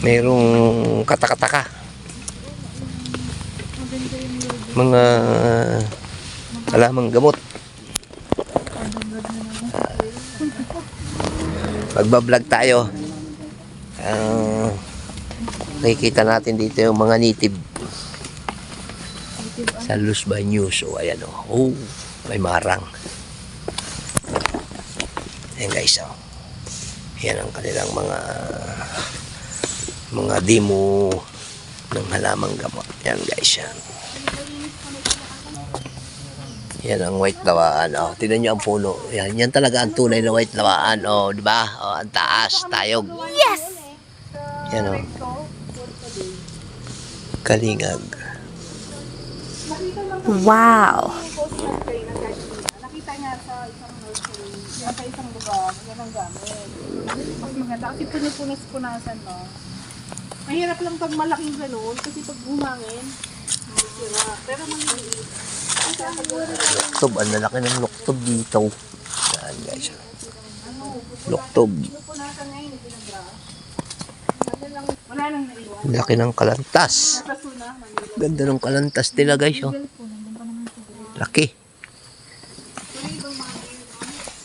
Mayroong katakataka. Mga halamang gamot. Magbablog tayo. Nakikita natin dito yung mga native sa Los Baños. O ayan o. Oh, may marang. Ayan guys o. Yan ang kanilang mga demo ng halamang gamot. Yan guys yan. Yan ang white lawaan. Oh, tingnan niyo ang puno. Yan talaga ang tunay na white lawaan. Oh, di ba? Oh, ang taas, tayog. Yes. Yan oh. Kalingag. Wow. Nakita niya sa isang nursery, sa isang lugar, yan ang gamit. Mas maganda kasi puno-punas-punasan, no? Mahirap lang pag malaking gano'n kasi pag bumangin, sira. Pero maliliit. Luktob. Ang lalaki ng luktob dito. Yan guys. Luktob. Punasan ngayon, pinabra. Wala nang naiwan. Laki ng kalantas. Sa suna, Manila. Ganda ng kalantas nila guys. Oh. Laki.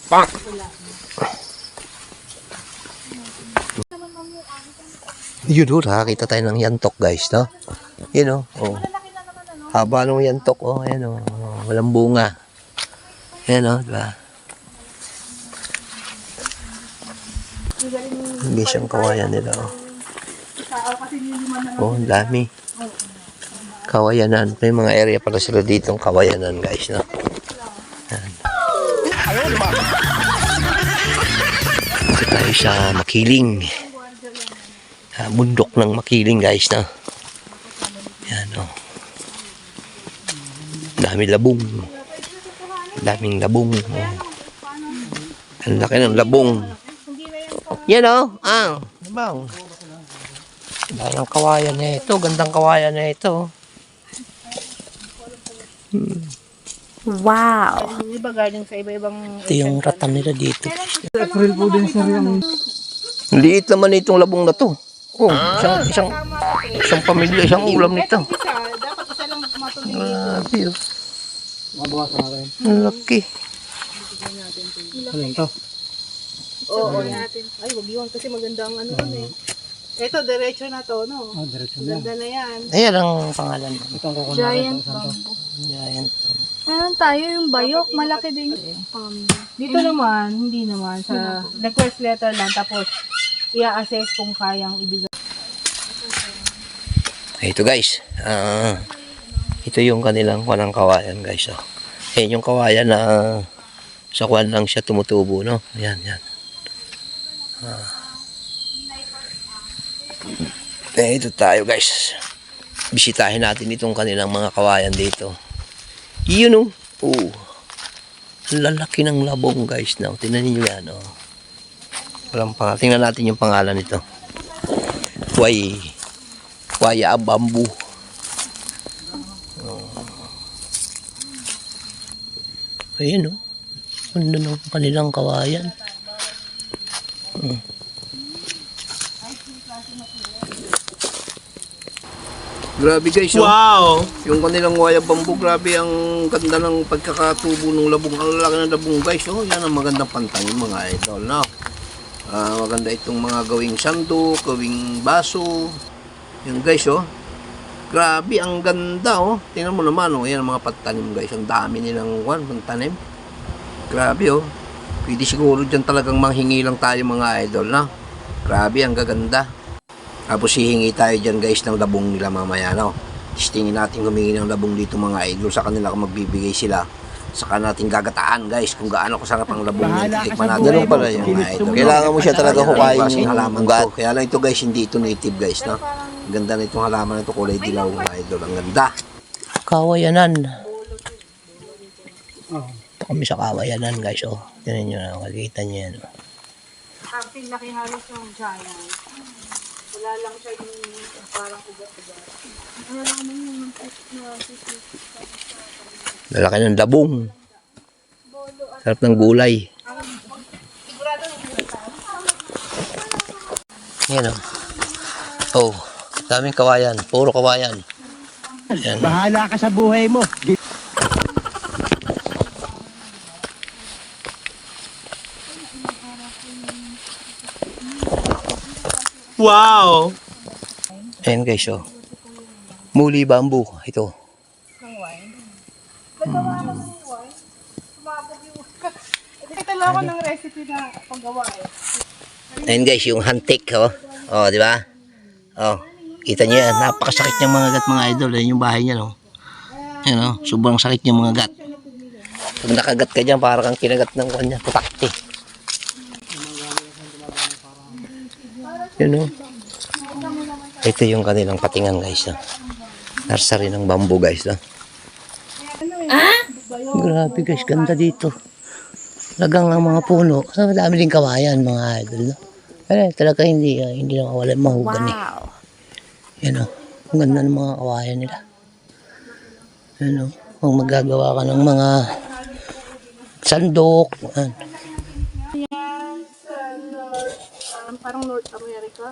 Pak! Yun o, nakakita tayo ng yantok guys, no? Yun o, oh. Haba ng yantok, oh. Ayan o, walang bunga. Ayan o, diba? Hindi siyang kawayan nila, oh. Oh, ang dami. Kawayanan. May mga area pala sila dito ng kawayanan guys, no? Ayan. Ito tayo sa Makiling. Bundok ng Makiling guys, no? Yan o. Dami labong. Daming labong. Oh. Ang laki ng labong. Yan o. Ah. Labong. Dahil ang kawayan na ito. Gandang kawayan na ito. Wow. Yung iba galing sa iba-ibang... Ito yung ratan nila dito. April po din sir yung... Liit naman itong labong na to. Oh, isang pamilya, isang ulam nito. Dapat isa lang matuloy. Grabe oh. Mabawasan natin. Ang laki. Ano yun to? Oo, natin. Ay, wag yun kasi maganda ang ano eh. Ito, diretso na to, no? Ah, diretso na yan. Ganda na yan. Ayan ang pangalan. Itong kukunin Giant natin. Saan to? Giant. Meron tayo yung bayok. Malaki din. Dito naman, hindi naman. Sa request letter lang. Tapos, i-assess kung kayang ibigay. Ito guys. Ito yung kanilang kanang kawayan guys. Oh. Ayan yung kawayan na sa kwan lang siya tumutubo, no? Ayan, yan. Ito tayo guys. Bisitahin natin itong kanilang mga kawayan dito. Yun oh. Oh. Ang lalaki ng labong guys. No? Tingnan niyo yan. Oh. Walang pangalan. Tingnan natin yung pangalan nito. Kwaya bamboo. Oh. Ayan oh. Ano ng kanilang kawayan. Grabe guys, oh. Wow! Yung kanilang waya bamboo, grabe ang ganda ng pagkakatubo ng labong. Ang lalaki ng labong guys, oh. Yan ang magandang pantanin mga idol, no? Maganda itong mga gawing sandok, gawing baso. Yan guys, oh. Grabe, ang ganda, oh. Tingnan mo naman, oh. Yan ang mga pagtanim guys. Ang dami nilang pagtanim. Grabe, oh. Pwede siguro dyan talagang manghingi lang tayo mga idol, no? Grabe, ang gaganda. Tapos hihingi tayo dyan guys ng labong nila mamaya, no? Tingin natin humingi ng labong dito mga idol. Sa kanila kung magbibigay sila. Saka natin gagataan guys kung gaano kasarap ang labong yan. Tikman natin. Ganun pala yung mga idol. Kailangan mo siya talaga hukayin yung halaman to. Kaya lang ito guys, hindi ito native guys, no? Ang ganda na itong halaman na ito, kulay dilaw mga idol. Ang ganda. Kawayanan. Ito kami sa kawayanan guys, oh. Tignan nyo na, makikita nyo yan. Ang laki halos ng giant. Wala lang siya yung parang ugat-ugat. Wala lang naman yung Lalaki ng labong. Sarap ng gulay. Yan o. Oh, daming kawayan. Puro kawayan. Ayan. Bahala ka sa buhay mo. Wow! Ayan guys, oh. Muli bamboo. Ito. Nagawa ko ng wine. Sumabog yung... Ito lang ako ng recipe na paggawa eh. Ayan guys, yung hantik, oh. Oh, di ba? Oh, kita niyo yan. Napakasakit niyang mga gat, mga idol. Ayan yung bahay niya, no? Ayan, oh. Sobrang sakit niyang mga gat. Pag nakagat ka dyan, parang kang kinagat ng kanya. Tutakti. Yun, oh. Ito yung kanilang patingan, guys, no? Nursery ng bamboo, guys, no? Grabe, guys. Ganda dito. Lagang ang mga puno. Madami din kawayan, mga idol, no? Talaga hindi na mawala mahugan eh. Yan o. Ang ganda ng mga kawayan nila. Yan o. Kung magagawa ka ng mga sandok. Parang North America.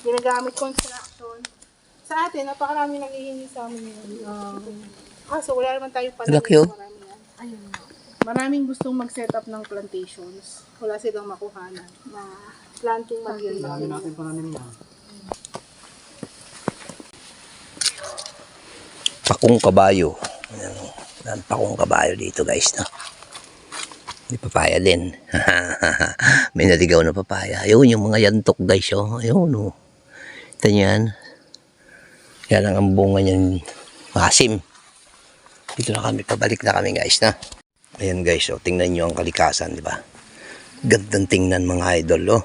Ginagamit construction. Sa atin, napakarami nanghihingi sa amin yun. Kaso wala naman tayo panahon. Laki, oh. Maraming gustong mag-set up ng plantations. Wala silang makuhanan na planting material. Dami natin pananim na. Pakong kabayo. Ayan o. Pakong kabayo dito, guys, no? May papaya din. May naligaw na papaya. Ayun yung mga yantok, guys, oh. Ayun o. Ito yan. Yan ang bunga niyan. Masim. Dito na kami. Pabalik na kami, guys, na. Ayan, guys, oh. Tingnan nyo ang kalikasan, di ba? Gandang tingnan, mga idol, oh.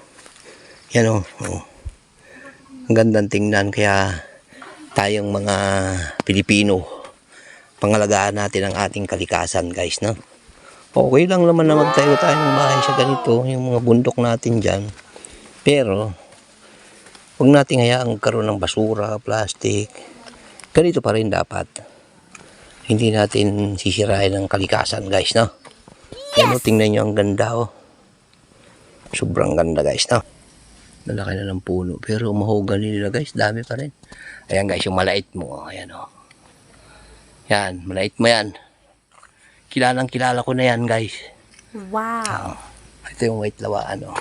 Yan, oh. Ang gandang tingnan. Kaya tayong mga Pilipino, pangalagaan natin ang ating kalikasan, guys, no? Okay lang naman na magtayo tayo ng bahay sa ganito, yung mga bundok natin dyan. Pero, huwag natin hayaang magkaroon ng basura, plastic. Ganito pa rin dapat. Hindi natin sisirain ang kalikasan, guys, no? Yan, tingnan nyo ang ganda, oh. Sobrang ganda, guys, no? Nalaki na ng puno. Pero mahogany nila, guys. Dami pa rin. Ayan, guys, yung malait mo. Ayan, oh. Yan, malait mo yan. Kilalang kilala ko na yan, guys. Wow. Ito yung white lawaan, oh.